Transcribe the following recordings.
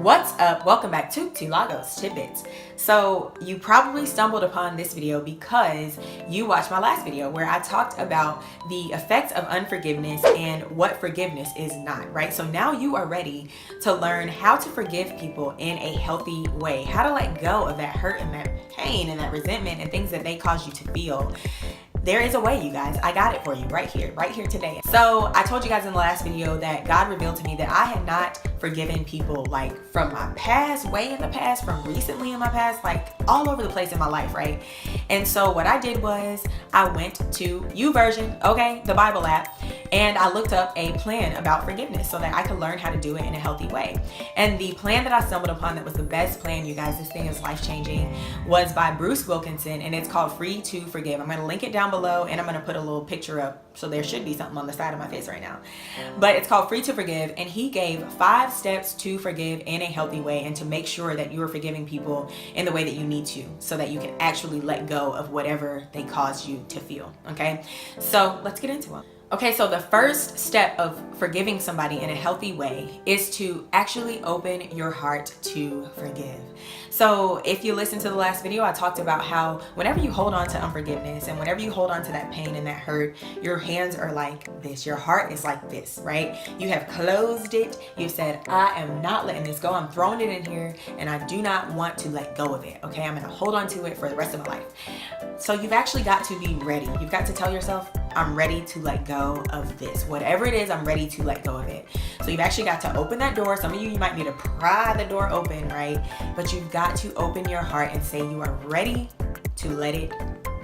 What's up? Welcome back to TILAGO'S Tidbits. So you probably stumbled upon this video because you watched my last video where I talked about the effects of unforgiveness and what forgiveness is not, right? So now you are ready to learn how to forgive people in a healthy way, how to let go of that hurt and that pain and that resentment and things that they cause you to feel. There is a way, you guys. I got it for you right here today. So I told you guys in the last video that God revealed to me that I had not forgiven people like from my past, way in the past, from recently in my past, like all over the place in my life, right? And so what I did was I went to YouVersion, okay, the Bible app, and I looked up a plan about forgiveness so that I could learn how to do it in a healthy way. And the plan that I stumbled upon that was the best plan, you guys, this thing is life-changing, was by Bruce Wilkinson, and it's called Free to Forgive. I'm going to link it down below, and I'm going to put a little picture up, so there should be something on the side of my face right now. But it's called Free to Forgive, and he gave 5 steps to forgive in a healthy way and to make sure that you are forgiving people in the way that you need to, so that you can actually let go of whatever they caused you to feel, okay? So let's get into it. Okay, so the first step of forgiving somebody in a healthy way is to actually open your heart to forgive. So if you listen to the last video, I talked about how whenever you hold on to unforgiveness and whenever you hold on to that pain and that hurt, your hands are like this. Your heart is like this, right? You have closed it. You've said, I am not letting this go. I'm throwing it in here and I do not want to let go of it, okay? I'm gonna hold on to it for the rest of my life. So you've actually got to be ready. You've got to tell yourself, I'm ready to let go of this. Whatever it is, I'm ready to let go of it. So you've actually got to open that door. Some of you might need to pry the door open, right? But you've got to open your heart and say you are ready to let it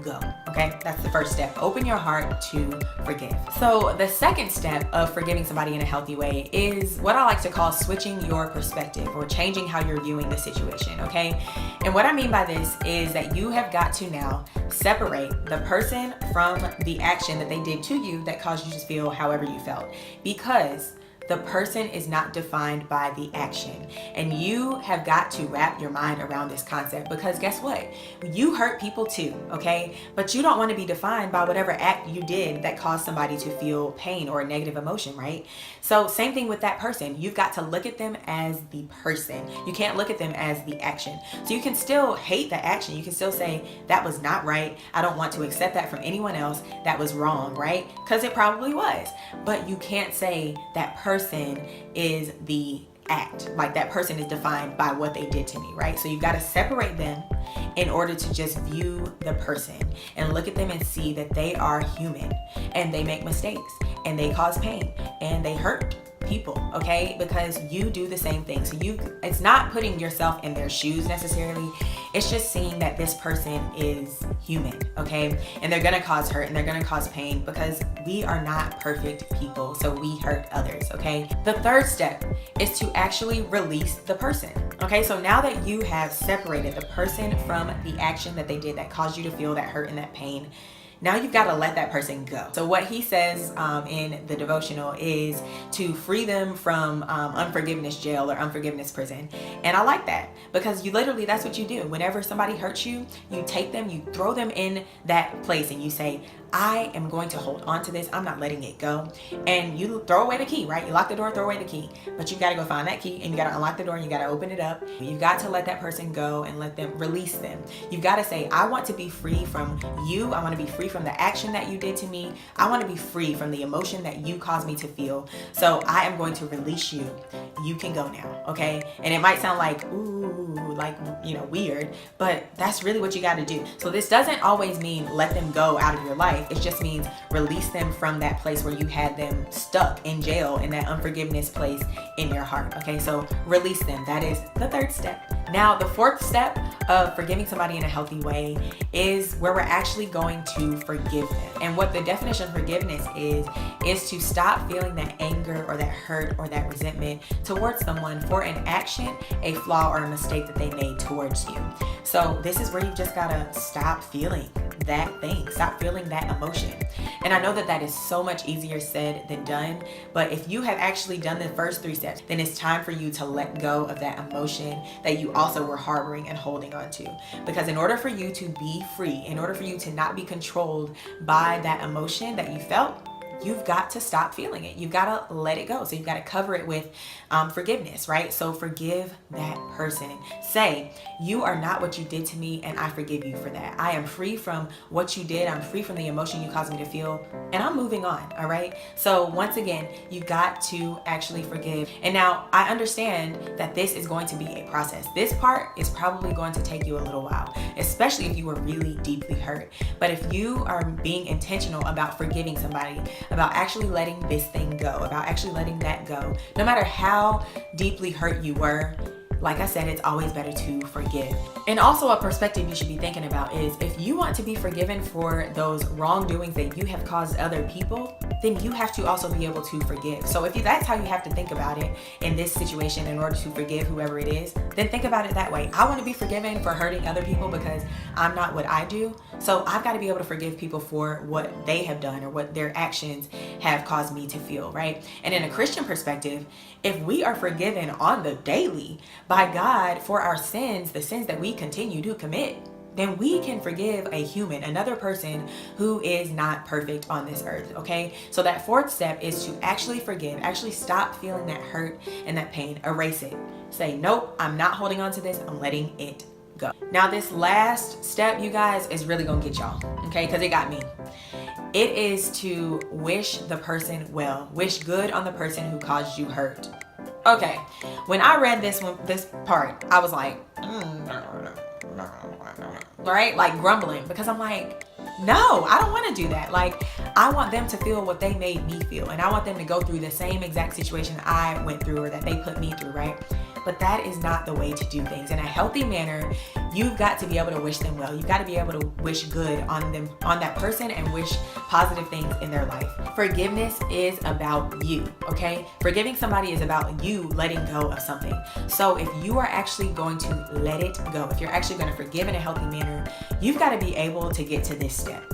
go. Okay, that's the first step. Open your heart to forgive. So the second step of forgiving somebody in a healthy way is what I like to call switching your perspective or changing how you're viewing the situation, okay? And what I mean by this is that you have got to now separate the person from the action that they did to you that caused you to feel however you felt, because the person is not defined by the action. And you have got to wrap your mind around this concept, because guess what? You hurt people too, okay? But you don't want to be defined by whatever act you did that caused somebody to feel pain or a negative emotion, right? So same thing with that person. You've got to look at them as the person. You can't look at them as the action. So you can still hate the action. You can still say, that was not right. I don't want to accept that from anyone else. That was wrong, right? Because it probably was. But you can't say that person is the act, like that person is defined by what they did to me, right? So you've got to separate them in order to just view the person and look at them and see that they are human and they make mistakes and they cause pain and they hurt people, okay? Because you do the same thing. So it's not putting yourself in their shoes necessarily. It's just seeing that this person is human, okay? And they're gonna cause hurt and they're gonna cause pain, because we are not perfect people, so we hurt others, okay? The third step is to actually release the person, okay? So now that you have separated the person from the action that they did that caused you to feel that hurt and that pain, now you've got to let that person go. So what he says in the devotional is to free them from unforgiveness jail or unforgiveness prison. And I like that, because you literally, that's what you do. Whenever somebody hurts you, you take them, you throw them in that place and you say, I am going to hold on to this. I'm not letting it go. And you throw away the key, right? You lock the door, throw away the key. But you got to go find that key and you got to unlock the door and you got to open it up. You've got to let that person go and let them release them. You've got to say, I want to be free from you. I want to be free from the action that you did to me. I want to be free from the emotion that you caused me to feel. So I am going to release you. You can go now, okay? And it might sound like, ooh, like, weird, but that's really what you got to do. So this doesn't always mean let them go out of your life. It just means release them from that place where you had them stuck in jail, in that unforgiveness place in your heart, okay? So release them. That is the third step. Now, the fourth step of forgiving somebody in a healthy way is where we're actually going to forgive them. And what the definition of forgiveness is to stop feeling that anger or that hurt or that resentment towards someone for an action, a flaw, or a mistake that they made towards you. So this is where you just gotta stop feeling that thing, stop feeling that emotion. And I know that that is so much easier said than done, but if you have actually done the first 3 steps, then it's time for you to let go of that emotion that you also were harboring and holding on to. Because in order for you to be free, in order for you to not be controlled by that emotion that you felt, you've got to stop feeling it. You've got to let it go. So you've got to cover it with forgiveness, right? So forgive that person. Say, you are not what you did to me, and I forgive you for that. I am free from what you did. I'm free from the emotion you caused me to feel, and I'm moving on, all right? So once again, you got to actually forgive. And now I understand that this is going to be a process. This part is probably going to take you a little while, especially if you were really deeply hurt. But if you are being intentional about forgiving somebody, about actually letting this thing go, about actually letting that go, no matter how deeply hurt you were, like I said, it's always better to forgive. And also a perspective you should be thinking about is, if you want to be forgiven for those wrongdoings that you have caused other people, then you have to also be able to forgive. So if that's how you have to think about it in this situation in order to forgive whoever it is, then think about it that way. I want to be forgiven for hurting other people because I'm not what I do. So I've got to be able to forgive people for what they have done or what their actions have caused me to feel, right? And in a Christian perspective, if we are forgiven on the daily by God for our sins, the sins that we continue to commit, then we can forgive a human, another person who is not perfect on this earth, okay? So that fourth step is to actually forgive, actually stop feeling that hurt and that pain, erase it. Say, nope, I'm not holding on to this, I'm letting it go. Now this last step, you guys, is really gonna get y'all, okay? Because it got me. It is to wish the person well, wish good on the person who caused you hurt. Okay, when I read this part, I was like, right? Like grumbling, because I'm like, no, I don't want to do that. Like, I want them to feel what they made me feel, and I want them to go through the same exact situation I went through or that they put me through, right? But that is not the way to do things. In a healthy manner, you've got to be able to wish them well. You've got to be able to wish good on them, on that person, and wish positive things in their life. Forgiveness is about you, okay? Forgiving somebody is about you letting go of something. So if you are actually going to let it go, if you're actually going to forgive in a healthy manner, you've got to be able to get to this step.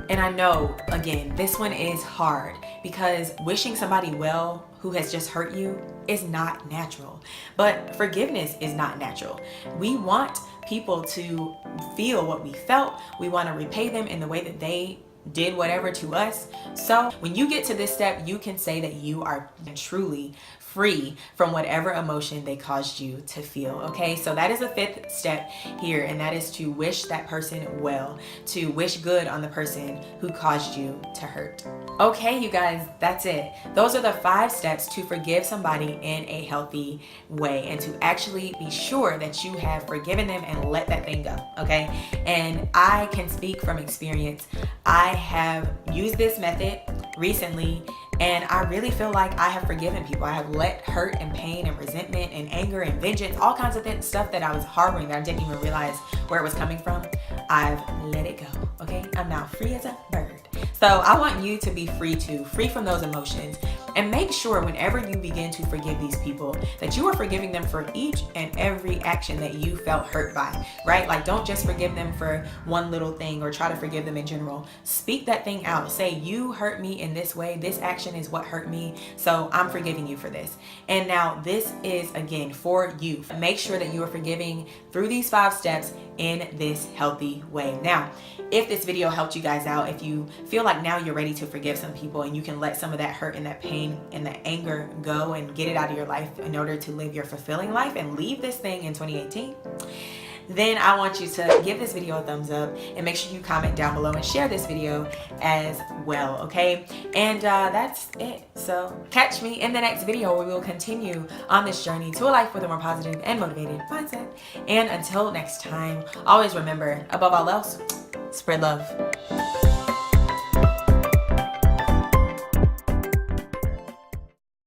And I know, again, this one is hard because wishing somebody well who has just hurt you is not natural. But forgiveness is not natural. We want people to feel what we felt. We want to repay them in the way that they did whatever to us. So when you get to this step, you can say that you are truly free from whatever emotion they caused you to feel, okay? So that is the fifth step here, and that is to wish that person well, to wish good on the person who caused you to hurt. Okay, you guys, that's it. Those are the 5 steps to forgive somebody in a healthy way and to actually be sure that you have forgiven them and let that thing go, okay? And I can speak from experience. I have used this method recently, and I really feel like I have forgiven people. I have let hurt and pain and resentment and anger and vengeance, all kinds of stuff that I was harboring that I didn't even realize where it was coming from. I've let it go, okay? I'm now free as a bird. So I want you to be free too, free from those emotions. And make sure whenever you begin to forgive these people that you are forgiving them for each and every action that you felt hurt by, right? Like, don't just forgive them for one little thing or try to forgive them in general. Speak that thing out. Say, you hurt me in this way. This action is what hurt me. So I'm forgiving you for this. And now this is, again, for you. Make sure that you are forgiving through these 5 steps in this healthy way. Now, if this video helped you guys out, if you feel like now you're ready to forgive some people and you can let some of that hurt and that pain and that anger go and get it out of your life in order to live your fulfilling life and leave this thing in 2018, then I want you to give this video a thumbs up and make sure you comment down below and share this video as well, okay? And that's it. So catch me in the next video where we will continue on this journey to a life with a more positive and motivated mindset. And until next time, always remember, above all else, spread love.